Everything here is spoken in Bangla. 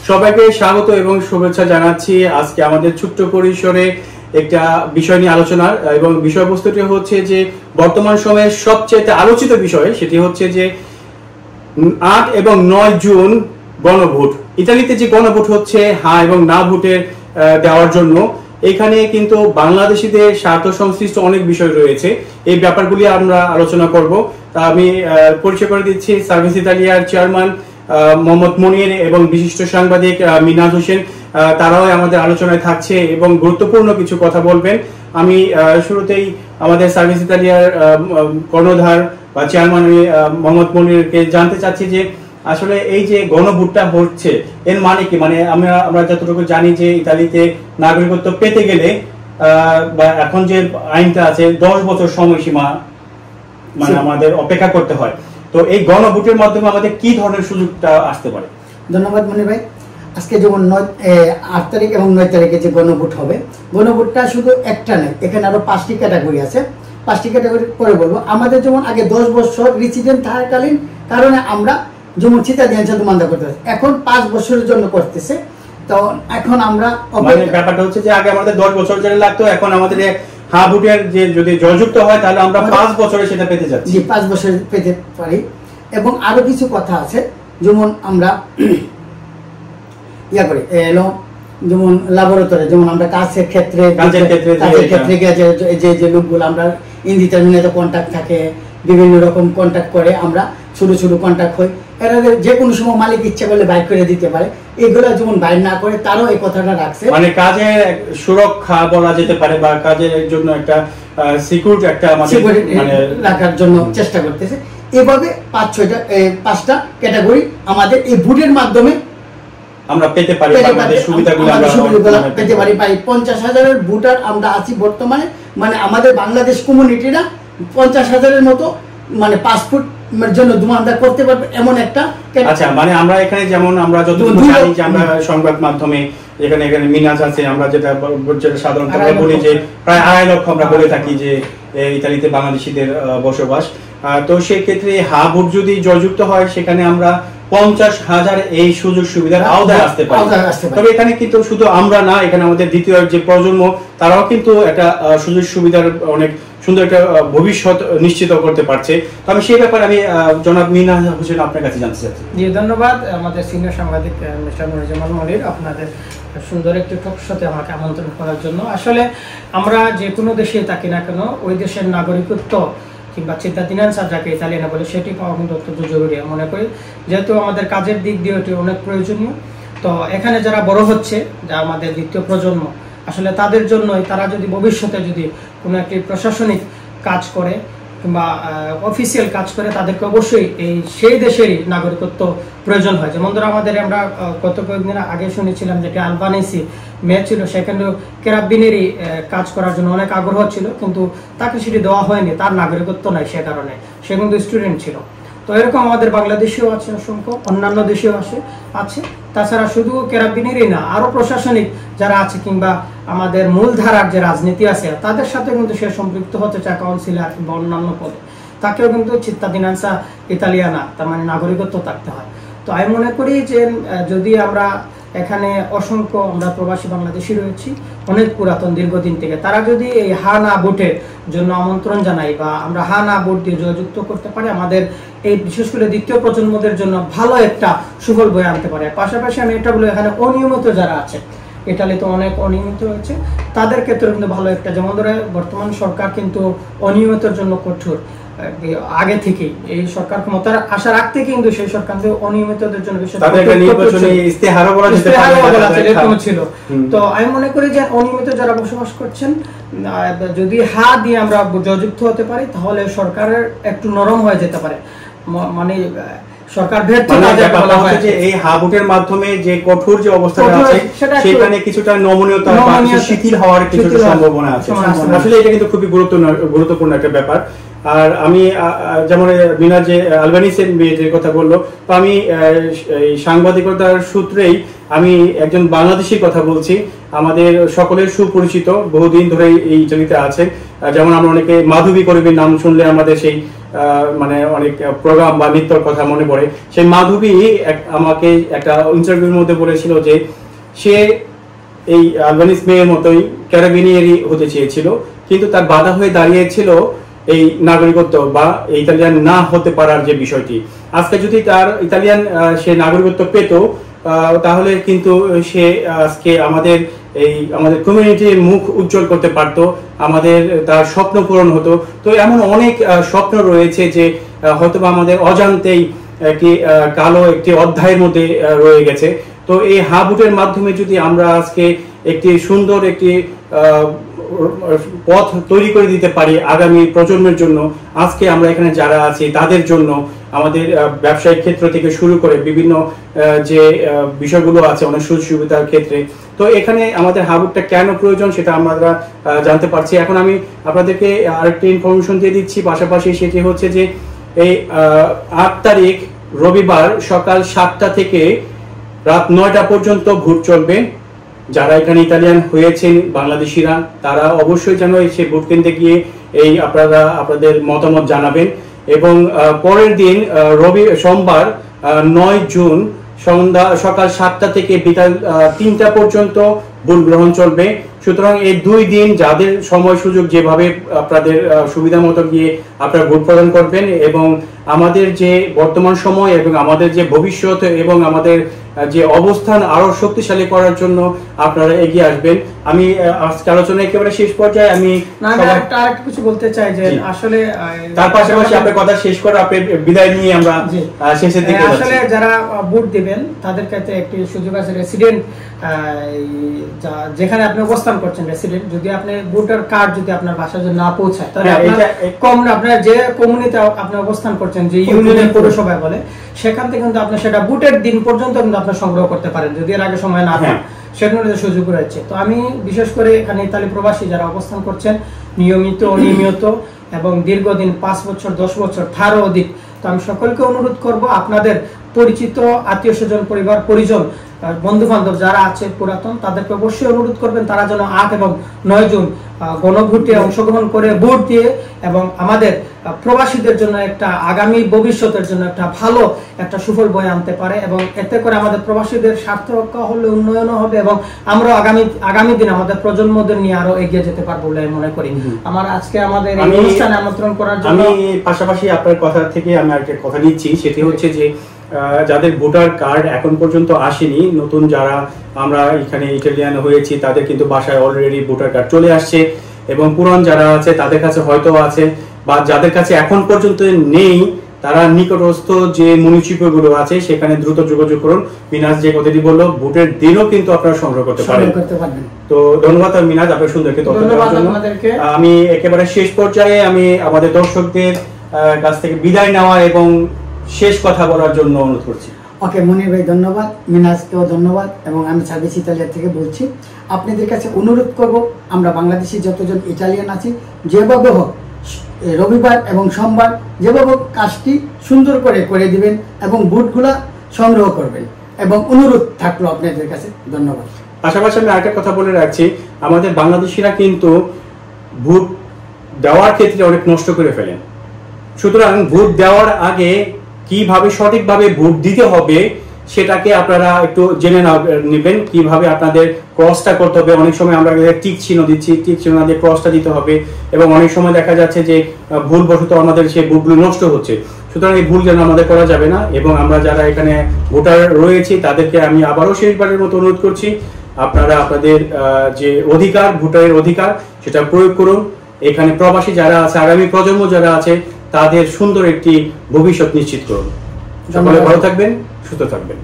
সবাইকে স্বাগত এবং শুভেচ্ছা জানাচ্ছি। আজকে আমাদের ছোট্ট পরিসরে একটা বিষয় নিয়ে আলোচনার এবং বিষয়বস্তুটি হচ্ছে যে বর্তমান সময়ে সবচেয়ে আলোচিত বিষয়, সেটি হচ্ছে যে 8 এবং 9 জুন গণভোট। ইতালিতে যে গণভোট হচ্ছে হ্যাঁ এবং না ভোটের দেওয়ার জন্য, এখানে কিন্তু বাংলাদেশিদের স্বার্থ সংশ্লিষ্ট অনেক বিষয় রয়েছে। এই ব্যাপারগুলি আমরা আলোচনা করব। তা আমি পরিচয় করে দিচ্ছি সার্ভিস ইতালিয়ার চেয়ারম্যান মোহাম্মদ মনির এবং বিশিষ্ট সাংবাদিক মিনাজ হোসেন। তারাও আমাদের আলোচনায় থাকছে এবং গুরুত্বপূর্ণ কিছু কথা বলবেন। আমি শুরুতেই আমাদের সার্ভিস ইতালিয়ার কর্ণধার বা চেয়ারম্যান মোহাম্মদ মনিরকে জানতে চাচ্ছি যে আসলে এই যে গণভোটটা হচ্ছে এর মানে কি? মানে আমরা যতটুকু জানি যে ইতালিতে নাগরিকত্ব পেতে গেলে বা এখন যে আইনটা আছে 10 বছর সময়সীমা মানে আমাদের অপেক্ষা করতে হয়। তো এই গণভোটের মাধ্যমে আমাদের কি ধরনের সুযোগটা আসতে পারে? ধন্যবাদ মনির ভাই। আজকে যেমন 8 তারিখ এবং 9 তারিখে যে গণভোট হবে, গণভোটটা শুধু একটা নয়, এখানে আরো 5টি ক্যাটাগরি আছে। 5টি ক্যাটাগরি পরে বলবো। আমাদের যেমন আগে 10 বছর রেসিডেন্ট থাকাকালীন কারণে আমরা যেমন চিতাদিয়াঞ্চা দোমান্দা করতে হয়, এখন 5 বছরের জন্য করতেছে। তো এখন আমরা ব্যাপারটা হচ্ছে যে আগে আমাদের 10 বছর যেটা লাগতো, এখন আমাদের হ্যাঁ ভোটের যে যদি জয়যুক্ত হয় তাহলে আমরা 5 বছরে সেটা পেতে যাচ্ছি। জি, 5 বছরে পেতে পারি। এবং আরো কিছু কথা আছে, যেমন আমরা করি এলো, যেমন ল্যাবরেটরি, যেমন আমরা কাজের ক্ষেত্রে যে লোকগুলো আমরা ইনডিটারমিনেট কন্ট্যাক্ট থাকে, বিভিন্ন রকম কন্ট্যাক্ট করে আমরা ছোট ছোট কন্ট্যাক্ট হই, এরা যে কোনো সময় মালিক ইচ্ছা করলে বাইর করে দিতে পারে। এগুলো যেমন বাইর না করে তারও এই কথাটা রাখছে, মানে কাজের সুরক্ষা বলা যেতে পারে বা কাজের জন্য একটা সিকিউরিটি একটা আমাদের মানে রাখার জন্য চেষ্টা করতেছে। এভাবে 5-6টা ক্যাটাগরি আমাদের এই ভোটের মাধ্যমে আমরা পেতে পারি, আমাদের সুবিধাগুলো আমরা পেতে পারি। প্রায় 50,000-এর ভোটার আমরা আছি বর্তমানে। মানে আমাদের বাংলাদেশ কমিউনিটিরা 50,000-এর মতো মানে পাসপোর্ট জন্য দোমান্দা করতে পারবে এমন একটা। আচ্ছা, মানে আমরা এখানে যেমন আমরা যতটুকু জানি যে আমরা সংবাদ মাধ্যমে এখানে মিনাজ আছে, আমরা যেটা সাধারণত বলি যে প্রায় 2.5 লক্ষ আমরা বলে থাকি যে ইতালিতে বাংলাদেশিদের বসবাস। তো সেই ক্ষেত্রে হ্যাঁ ভোট যদি জয়যুক্ত হয়, সেখানে আমরা 50,000 এই সুযোগ সুবিধার আওতায় আসতে পারি। তবে এখানে কিন্তু শুধু আমরা না, এখানে আমাদের দ্বিতীয় যে প্রজন্ম তারাও কিন্তু একটা সুযোগ সুবিধার অনেক সুন্দর একটা ভবিষ্যৎ নিশ্চিত করতে পারছে। তো আমি সেই ব্যাপারে আমি জনাব মিনাজ হোসেন আপনার কাছে জানতে চাচ্ছি। জি, ধন্যবাদ আমাদের সিনিয়র সাংবাদিক মিস্টার নুরুজ্জামান মনির, আপনাদের সুন্দর একটি টক শোতে আমাকে আমন্ত্রণ করার জন্য। আসলে আমরা যে কোনো দেশে থাকি না কেন, ওই দেশের নাগরিকত্ব কিংবা চিত্তাদিনাঞ্চা যাকে ইতালিয়ানে বলে, সেটি পাওয়া কিন্তু অত্যন্ত জরুরি মনে করি, যেহেতু আমাদের কাজের দিক দিয়ে এটি অনেক প্রয়োজনীয়। তো এখানে যারা বড় হচ্ছে, যা আমাদের দ্বিতীয় প্রজন্ম, আসলে তাদের জন্যই, তারা যদি ভবিষ্যতে যদি কোনো একটি প্রশাসনিক কাজ করে কিংবা অফিসিয়াল কাজ করে, তাদেরকে অবশ্যই সেই দেশেরই নাগরিকত্ব প্রয়োজন হয়। যেমন ধরো আমাদের আমরা গত কয়েকদিন আগে শুনেছিলাম যে আলবানিসি মেয়ে ছিল, সেখানে ক্যারাবিনেরই কাজ করার জন্য অনেক আগ্রহ ছিল, কিন্তু তাকে সেটি দেওয়া হয়নি, তার নাগরিকত্ব নাই, সে কারণে সে কিন্তু স্টুডেন্ট ছিল। তো এরকম আমাদের বাংলাদেশেও আছে অসংখ্য, অন্যান্য দেশেও আছে। তাছাড়া শুধু ক্যারাবিনেরই না, আরো প্রশাসনিক যারা আছে কিংবা আমাদের মূলধারার যে রাজনীতি আছে, তাদের সাথে কিন্তু সে সম্পৃক্ত হতে চায়, কাউন্সিলর কিংবা অন্যান্য পদে, তাকেও কিন্তু চিত্তাদিনাঞ্চা ইতালিয়ানা, তার মানে নাগরিকত্ব থাকতে হয়। তো আমি মনে করি যে যদি আমরা এখানে অসংখ্য আমরা প্রবাসী বাংলাদেশি রয়েছি অনেক পুরাতন দীর্ঘদিন থেকে, তারা যদি এই হা না ভোটের জন্য আমন্ত্রণ জানাই বা আমরা হা না ভোট দিয়ে জয়যুক্ত করতে পারি, আমাদের এই বিশেষ করে দ্বিতীয় প্রজন্মদের জন্য ভালো একটা সুফল বয়ে আনতে পারে। পাশাপাশি আমি এটা বলি, এখানে অনিয়মিত যারা আছে, ইতালিতে অনেক অনিয়মিত হয়েছে, তাদের ক্ষেত্রে কিন্তু ভালো একটা, যেমন ধরে বর্তমান সরকার কিন্তু অনিয়মিতের জন্য কঠোর, আগে থেকেই এই সরকার ক্ষমতার আশা রাখতে কিন্তু সেই সরকার অনিয়মিতদের জন্য ছিল। তো আমি মনে করি যে অনিয়মিত যারা বসবাস করছেন, যদি হা দিয়ে আমরা জয়যুক্ত হতে পারি, তাহলে সরকারের একটু নরম হয়ে যেতে পারে। মানে সরকার এই হাবুটের মাধ্যমে যে কঠোর যে অবস্থাটা আছে, সেখানে কিছুটা নমনীয়তা বা শিথিল হওয়ার কিছু সম্ভাবনা আছে। আসলে এটা কিন্তু খুবই গুরুত্বপূর্ণ একটা ব্যাপার। আর আমি যেমন মিনা যে আলবানিসের যে কথা বললো, তো আমি সাংবাদিকতার সূত্রেই আমি একজন বাংলাদেশির কথা বলছি, আমাদের সকলের সুপরিচিত, বহুদিন ধরে এই ইতালিতে আছে। যেমন আমরা অনেকে মাধবী করিমের নাম শুনলে আমাদের সেই মানে অনেক প্রোগ্রাম বা নৃত্যর কথা মনে পড়ে। সেই মাধবী আমাকে একটা ইন্টারভিউর মধ্যে বলেছিল যে সে এই আলবানিজ মেয়ের মতোই ক্যারাবিনিয়ারি হতে চেয়েছিল, কিন্তু তার বাধা হয়ে দাঁড়িয়েছিল এই নাগরিকত্ব বা ইতালিয়ান না হতে পারার যে বিষয়টি। আজকে যদি তার ইতালিয়ান সে নাগরিকত্ব পেত, তাহলে কিন্তু সে আজকে আমাদের কমিউনিটির মুখ উজ্জ্বল করতে পারতো, তার স্বপ্ন পূরণ হতো। তো এমন অনেক স্বপ্ন রয়েছে যে হয়তোবা আমাদের অজান্তেই কালো একটি অধ্যায়ের মধ্যে রয়ে গেছে। তো এই হাবুটের মাধ্যমে যদি আমরা আজকে একটি সুন্দর একটি পথ তৈরি করে দিতে পারি আগামী প্রজন্মের জন্য, আজকে আমরা এখানে যারা আছি তাদের জন্য, আমাদের ব্যবসায়িক ক্ষেত্র থেকে শুরু করে বিভিন্ন যে বিষয়গুলো আছে অনেক সুযোগ সুবিধার ক্ষেত্রে, তো এখানে আমাদের হাবুটটা কেন প্রয়োজন সেটা আমরা জানতে পারছি। এখন আমি আপনাদেরকে আরেকটি ইনফরমেশন দিয়ে দিচ্ছি পাশাপাশি, সেটি হচ্ছে যে এই 8 তারিখ রবিবার সকাল 7টা থেকে রাত 9টা পর্যন্ত ভোট চলবে। যারা এখানে ইতালিয়ান হয়েছেন বাংলাদেশিরা, তারা অবশ্যই যেন সেই ভোট কেন্দ্রে গিয়ে আপনারা আপনাদের মতামত জানাবেন। এবং পরের দিন সোমবার 9 জুন সকাল 7টা থেকে বিকাল 3টা পর্যন্ত ভোট গ্রহণ চলবে। সুতরাং এই 2 দিন যাদের সময় সুযোগ যেভাবে আপনাদের সুবিধা মতো গিয়ে আপনারা ভোট প্রদান করবেন এবং আমাদের যে বর্তমান সময় এবং আমাদের যে ভবিষ্যৎ এবং আমাদের যে অবস্থান আরো শক্তিশালী করার জন্য আপনারা এগিয়ে আসবেন। আমি আজকে আলোচনা একেবারে শেষ পর্যায়ে আমি একটা কিছু বলতে চাই যে আসলে তার পাশাপাশি আপনার কথা শেষ করে আপনি বিদায় নিয়ে আমরা শেষের দিকে যাচ্ছি। আসলে যারা ভোট দিবেন তাদের কাছে একটি সুযোগ আছে, রেসিডেন্ট যেখানে আপনি অবস্থান করছেন রেসিডেন্ট, যদি আপনি ভোটার কার্ড যদি আপনার বাসায় না পৌঁছায়, তাহলে আপনার যে কমিউনিটিতে আপনি অবস্থান করছেন, যে ইউনিয়নের পৌরসভায় বলে, সেখান থেকে কিন্তু আপনি সেটা ভোটের দিন পর্যন্ত কিন্তু আপনি সংগ্রহ করতে পারেন যদি এর আগে সময় না পান, সেটার সুযোগ রয়েছে। তো আমি বিশেষ করে এখানে ইতালি প্রবাসী যারা অবস্থান করছেন নিয়মিত অনিয়মিত এবং দীর্ঘদিন 5 বছর 10 বছর তারও অধিক, তো আমি সকলকে অনুরোধ করব আপনাদের পরিচিত আত্মীয় স্বজন পরিবার পরিজন বন্ধু বান্ধব যারা আছে পুরাতন, তাদেরকে অবশ্যই অনুরোধ করবেন তারা যেন 8 এবং 9 জুন গণভোটে অংশগ্রহণ করে ভোট দিয়ে এবং আমাদের প্রবাসীদের জন্য একটা আগামী ভবিষ্যতের জন্য একটা ভালো একটা সুফল বয়ে আনতে পারে এবং এতে করে আমাদের প্রবাসীদের স্বার্থ রক্ষা হলে উন্নয়নও হবে এবং আমরা আগামী দিন আমাদের প্রজন্মদের নিয়ে আরো এগিয়ে যেতে পারবো বলে মনে করি। আজকে আমাদের এই অনুষ্ঠানে আমন্ত্রণ করার জন্য আমি পাশাপাশি আপনার কথা থেকে আমি আরেকটা কথা নিচ্ছি, সেটি হচ্ছে যে যাদের ভোটার কার্ড এখন পর্যন্ত আসেনি, নতুন যারা আমরা এখানে ইটালিয়ান হয়েছি তাদের কিন্তু বাসায় অলরেডি ভোটার কার্ড চলে আসছে এবং পুরান যারা আছে তাদের কাছে হয়তো আছে, বা যাদের কাছে এখন পর্যন্ত নেই তারা নিকটস্থ যে মিউনিসিপাল গুলো আছে সেখানে দ্রুত যোগাযোগ করুন। মিনাজ যে কথাটি বললো, ভোটের দিনও কিন্তু আপনারা সংগ্রহ করতে পারেন। তো ধন্যবাদ মিনাজ আপনার সুন্দরকে তথ্য দেওয়ার জন্য। আমি একেবারে শেষ পর্যায়ে আমি আমাদের দর্শকদের কাছ থেকে বিদায় নেওয়া এবং শেষ কথা বলার জন্য অনুরোধ করছি। ওকে মনির ভাই ধন্যবাদ, মিনাজকেও ধন্যবাদ এবং আমি সার্ভিস ইতালিয়া থেকে বলছি। আপনাদের কাছে অনুরোধ করব, আমরা বাংলাদেশি যতজন ইটালিয়ান আছি যেভাবে হোক রবিবার এবং সোমবার যেভাবে কাজটি সুন্দর করে দিবেন এবং বুটগুলা সংগ্রহ করবেন এবং অনুরোধ থাকলো আপনাদের কাছে। ধন্যবাদ। পাশাপাশি আমি আরেকটা কথা বলে রাখছি, আমাদের বাংলাদেশিরা কিন্তু ভোট দেওয়ার ক্ষেত্রে অনেক নষ্ট করে ফেলেন। সুতরাং ভোট দেওয়ার আগে কিভাবে সঠিকভাবে ভোট দিতে হবে সেটাকে আপনারা একটু জেনে নেবেন, কিভাবে আপনাদের ক্রসটা করতে হবে। অনেক সময় আমরা টিক চিহ্ন দিচ্ছি, টিক চিহ্ন দিয়ে ক্রসটা দিতে হবে এবং অনেক সময় দেখা যাচ্ছে যে ভুলবশত আমাদের সেই ভোটগুলো নষ্ট হচ্ছে। সুতরাং এই ভুল যেন আমাদের করা যাবে না এবং আমরা যারা এখানে ভোটার রয়েছি তাদেরকে আমি আবারও শেষবারের মতো অনুরোধ করছি, আপনারা আপনাদের যে অধিকার, ভোটারের অধিকার, সেটা প্রয়োগ করুন। এখানে প্রবাসী যারা আছে, আগামী প্রজন্ম যারা আছে, তাদের সুন্দর একটি ভবিষ্যৎ নিশ্চিত করুন। সকলে ভালো থাকবেন, সুস্থ থাকবেন।